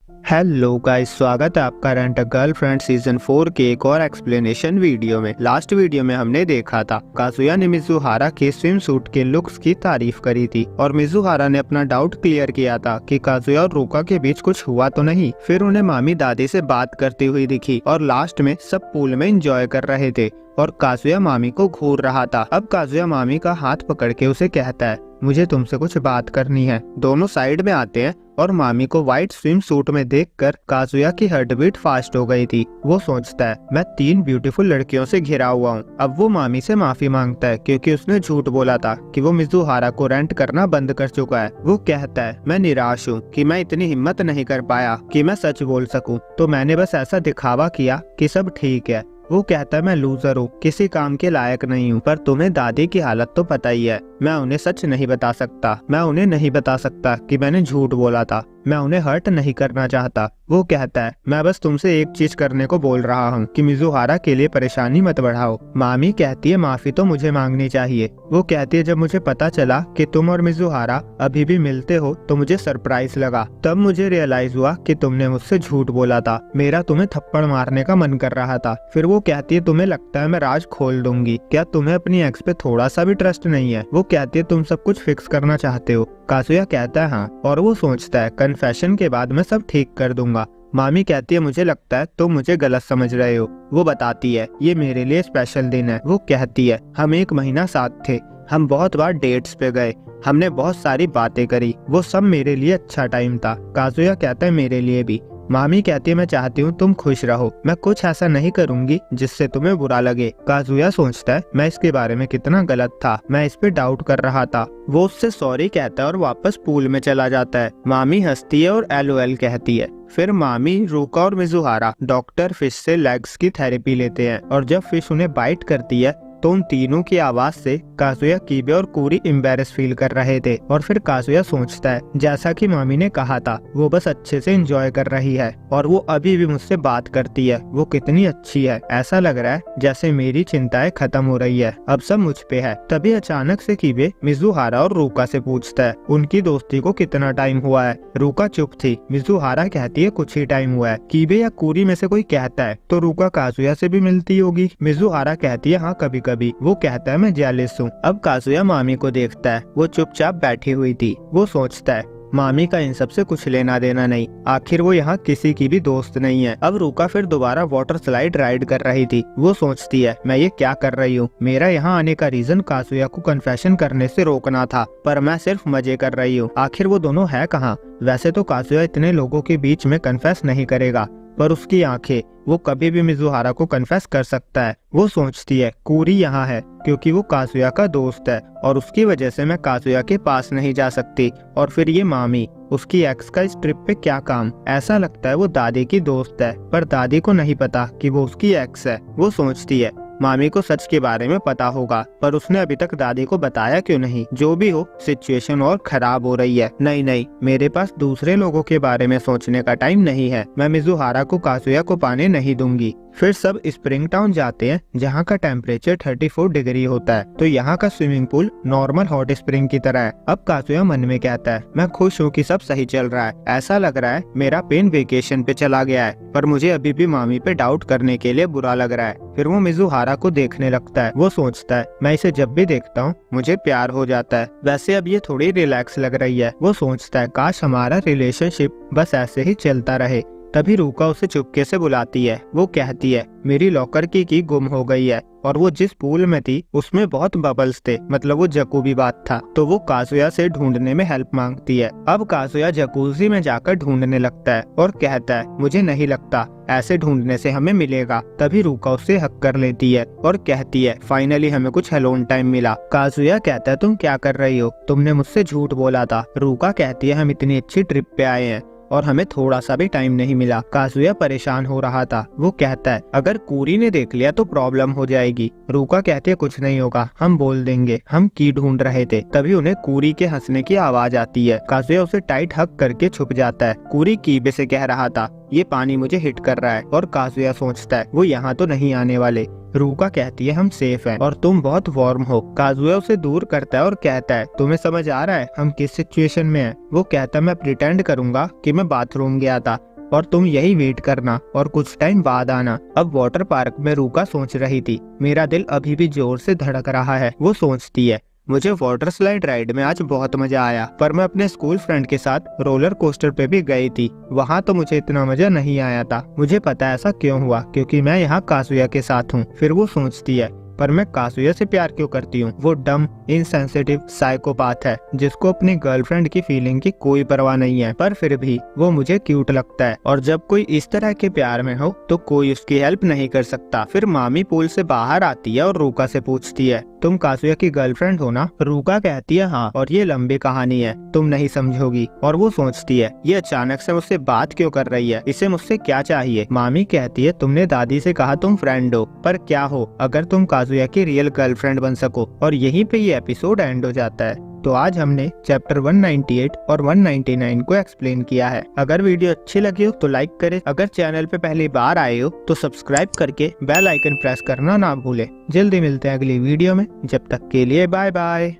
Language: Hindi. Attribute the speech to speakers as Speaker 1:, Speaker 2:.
Speaker 1: हेलो गाइस, स्वागत है आपका रेंट अ गर्लफ्रेंड सीजन 4 के एक और एक्सप्लेनेशन वीडियो में। लास्ट वीडियो में हमने देखा था काजुया ने मिजुहारा के स्विम सूट के लुक्स की तारीफ करी थी और मिजुहारा ने अपना डाउट क्लियर किया था कि काजुया और रूका के बीच कुछ हुआ तो नहीं। फिर उन्हें मामी दादी से बात करती हुई दिखी और लास्ट में सब पूल में एंजॉय कर रहे थे और काजुया मामी को घूर रहा था। अब काजुया मामी का हाथ पकड़ के उसे कहता है, मुझे तुमसे कुछ बात करनी है। दोनों साइड में आते हैं और मामी को व्हाइट स्विम सूट में देखकर काजुया की हार्ट बीट फास्ट हो गई थी। वो सोचता है, मैं 3 ब्यूटीफुल लड़कियों से घिरा हुआ हूँ। अब वो मामी से माफी मांगता है क्योंकि उसने झूठ बोला था कि वो मिजुहारा को रेंट करना बंद कर चुका है। वो कहता है, मैं निराश हूँ कि मैं इतनी हिम्मत नहीं कर पाया कि मैं सच बोल सकूं, तो मैंने बस ऐसा दिखावा किया कि सब ठीक है। वो कहता है, मैं लूजर हूँ, किसी काम के लायक नहीं हूँ, पर तुम्हें दादी की हालत तो पता ही है। मैं उन्हें सच नहीं बता सकता। मैं उन्हें नहीं बता सकता कि मैंने झूठ बोला था। मैं उन्हें हर्ट नहीं करना चाहता। वो कहता है, मैं बस तुमसे एक चीज करने को बोल रहा हूँ कि मिजुहारा के लिए परेशानी मत बढ़ाओ। मामी कहती है, माफी तो मुझे मांगनी चाहिए। वो कहती है, जब मुझे पता चला कि तुम और मिजुहारा अभी भी मिलते हो तो मुझे सरप्राइज लगा। तब मुझे रियलाइज हुआ कि तुमने मुझसे झूठ बोला था। मेरा तुम्हें थप्पड़ मारने का मन कर रहा था। फिर वो कहती है, तुम्हें लगता है मैं राज खोल दूंगी? क्या तुम्हें अपनी एक्स पे थोड़ा सा भी ट्रस्ट नहीं है? वो कहती है, तुम सब कुछ फिक्स करना चाहते हो? काजुया कहता है, हाँ। और वो सोचता है, कन्फेशन के बाद मैं सब ठीक कर दूंगा। मामी कहती है, मुझे लगता है तुम मुझे गलत समझ रहे हो। वो बताती है, ये मेरे लिए स्पेशल दिन है। वो कहती है, हम 1 महीना साथ थे, हम बहुत बार डेट्स पे गए, हमने बहुत सारी बातें करी, वो सब मेरे लिए अच्छा टाइम था। काजुया कहता है, मेरे लिए भी। मामी कहती है, मैं चाहती हूँ तुम खुश रहो, मैं कुछ ऐसा नहीं करूंगी जिससे तुम्हें बुरा लगे। काजुया सोचता है, मैं इसके बारे में कितना गलत था, मैं इस पे डाउट कर रहा था। वो उससे सॉरी कहता है और वापस पूल में चला जाता है। मामी हंसती है और LOL कहती है। फिर मामी, रूका और मिजुहारा डॉक्टर फिश से लेग्स की थेरेपी लेते हैं और जब फिश उन्हें बाइट करती है तो उन तीनों की आवाज से काजुया, कीबे और कूरी एम्बैरेस फील कर रहे थे। और फिर काजुया सोचता है, जैसा कि मामी ने कहा था, वो बस अच्छे से एंजॉय कर रही है और वो अभी भी मुझसे बात करती है। वो कितनी अच्छी है, ऐसा लग रहा है जैसे मेरी चिंताएं खत्म हो रही है, अब सब मुझ पे है। तभी अचानक से कीबे मिजुहारा और रूका से पूछता है, उनकी दोस्ती को कितना टाइम हुआ है? रूका चुप थी। मिजुहारा कहती है, कुछ ही टाइम हुआ है। कीबे या कूरी में से कोई कहता है, तो रूका काजुया से भी मिलती होगी। मिजुहारा कहती है, हाँ कभी कभी। वो कहता है, मैं जेलस हूँ। अब काजुया मामी को देखता है, वो चुपचाप बैठी हुई थी। वो सोचता है, मामी का इन सब से कुछ लेना देना नहीं, आखिर वो यहाँ किसी की भी दोस्त नहीं है। अब रूका फिर दोबारा वाटर स्लाइड राइड कर रही थी। वो सोचती है, मैं ये क्या कर रही हूँ? मेरा यहाँ आने का रीजन काजुया को कन्फेशन करने से रोकना था, पर मैं सिर्फ मजे कर रही हूँ। आखिर वो दोनों है कहाँ? वैसे तो काजुया इतने लोगों के बीच में कन्फेस नहीं करेगा, पर उसकी आंखें, वो कभी भी मिजुहारा को कन्फेस कर सकता है। वो सोचती है, कूरी यहाँ है क्योंकि वो काजुया का दोस्त है और उसकी वजह से मैं काजुया के पास नहीं जा सकती। और फिर ये मामी, उसकी एक्स का इस ट्रिप पे क्या काम? ऐसा लगता है वो दादी की दोस्त है, पर दादी को नहीं पता कि वो उसकी एक्स है। वो सोचती है, मामी को सच के बारे में पता होगा, पर उसने अभी तक दादी को बताया क्यों नहीं? जो भी हो, सिचुएशन और खराब हो रही है। नहीं, मेरे पास दूसरे लोगों के बारे में सोचने का टाइम नहीं है। मैं मिजुहारा को काजुया को पाने नहीं दूंगी। फिर सब स्प्रिंग टाउन जाते हैं जहाँ का टेम्परेचर 34 डिग्री होता है, तो यहाँ का swimming pool normal hot spring की तरह है। अब काजुया मन में कहता है, मैं खुश हूँ कि सब सही चल रहा है। ऐसा लग रहा है मेरा पेन वेकेशन पे चला गया है, पर मुझे अभी भी मामी पे डाउट करने के लिए बुरा लग रहा है। फिर वो मिजुहारा को देखने लगता है। वो सोचता है, मैं इसे जब भी देखता हूँ मुझे प्यार हो जाता है। वैसे अब ये थोड़ी रिलैक्स लग रही है। वो सोचता है, काश हमारा रिलेशनशिप बस ऐसे ही चलता रहे। तभी रूका उसे चुपके से बुलाती है। वो कहती है, मेरी लॉकर की गुम हो गई है और वो जिस पूल में थी उसमें बहुत बबल्स थे, मतलब वो जकूबी बात था। तो वो काजुया से ढूंढने में हेल्प मांगती है। अब काजुया जकूजी में जाकर ढूंढने लगता है और कहता है, मुझे नहीं लगता ऐसे ढूंढने से हमें मिलेगा। तभी रूका उससे हक कर लेती है और कहती है, फाइनली हमें कुछ अलोन टाइम मिला। काजुया कहता है, तुम क्या कर रही हो? तुमने मुझसे झूठ बोला था। रूका कहती है, हम इतनी अच्छी ट्रिप पे आए हैं और हमें थोड़ा सा भी टाइम नहीं मिला। काजुया परेशान हो रहा था। वो कहता है, अगर कूरी ने देख लिया तो प्रॉब्लम हो जाएगी। रूका कहती है, कुछ नहीं होगा, हम बोल देंगे हम की ढूंढ रहे थे। तभी उन्हें कूरी के हंसने की आवाज आती है। काजुया उसे टाइट हक करके छुप जाता है। कूरी कीबे से कह रहा था, ये पानी मुझे हिट कर रहा है, और काजुया सोचता है, वो यहाँ तो नहीं आने वाले। रूका कहती है, हम सेफ हैं और तुम बहुत वार्म हो। काजुया उसे दूर करता है और कहता है, तुम्हें समझ आ रहा है हम किस सिचुएशन में हैं? वो कहता है, मैं प्रिटेंड करूंगा कि मैं बाथरूम गया था। और तुम यही वेट करना और कुछ टाइम बाद आना। अब वाटर पार्क में रूका सोच रही थी, मेरा दिल अभी भी जोर से धड़क रहा है। वो सोचती है, मुझे वाटर स्लाइड राइड में आज बहुत मजा आया, पर मैं अपने स्कूल फ्रेंड के साथ रोलर कोस्टर पे भी गई थी, वहाँ तो मुझे इतना मजा नहीं आया था। मुझे पता ऐसा क्यों हुआ, क्योंकि मैं यहाँ कासुया के साथ हूँ। फिर वो सोचती है, पर मैं कासुया से प्यार क्यों करती हूँ? वो डम, इनसेंसिटिव साइकोपाथ है जिसको अपनी गर्लफ्रेंड की फीलिंग की कोई परवाह नहीं है, पर फिर भी वो मुझे क्यूट लगता है। और जब कोई इस तरह के प्यार में हो तो कोई उसकी हेल्प नहीं कर सकता। फिर मामी पूल से बाहर आती है और रूका से पूछती है, तुम कासुया की गर्लफ्रेंड हो ना? रूका कहती है हाँ, और ये लंबी कहानी है, तुम नहीं समझोगी। और वो सोचती है, ये अचानक से मुझसे बात क्यों कर रही है, इसे मुझसे क्या चाहिए? मामी कहती है, तुमने दादी से कहा तुम फ्रेंड हो, पर क्या हो अगर तुम कासुया की रियल गर्लफ्रेंड बन सको। और यहीं पे ये एपिसोड एंड हो जाता है। तो आज हमने चैप्टर 198 और 199 को एक्सप्लेन किया है। अगर वीडियो अच्छी लगी हो तो लाइक करें, अगर चैनल पे पहली बार आए हो तो सब्सक्राइब करके बेल आइकन प्रेस करना ना भूलें। जल्दी मिलते हैं अगली वीडियो में, जब तक के लिए बाय बाय।